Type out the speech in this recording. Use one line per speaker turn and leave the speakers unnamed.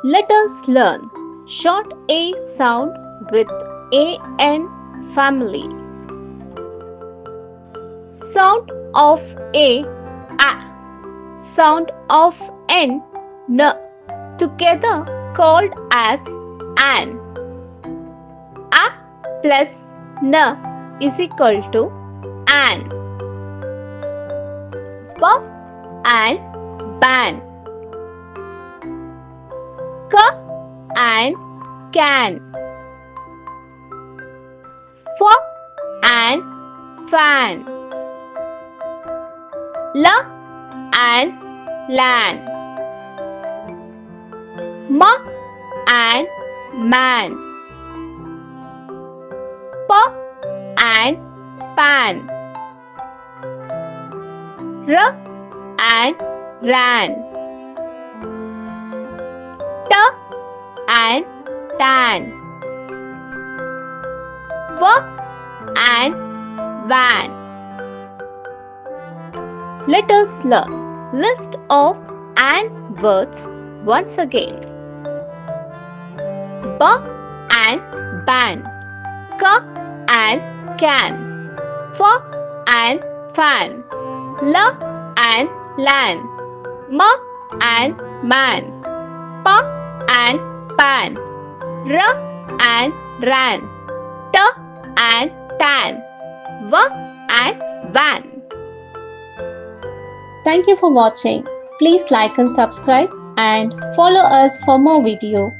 Let us learn short A sound with AN family. Sound of A, sound of N, together called as an. A plus N is equal to an. B and ban. K and can. F and fan. L and lan. M and man. P and pan. R and ran. T and tan. V and van. Let us learn list of and words once again. B and ban. K and can. F and fan. L and lan. M and man. P and pan. R and ran. T and tan. V and van. Thank you for watching. Please like and subscribe and follow us for more videos.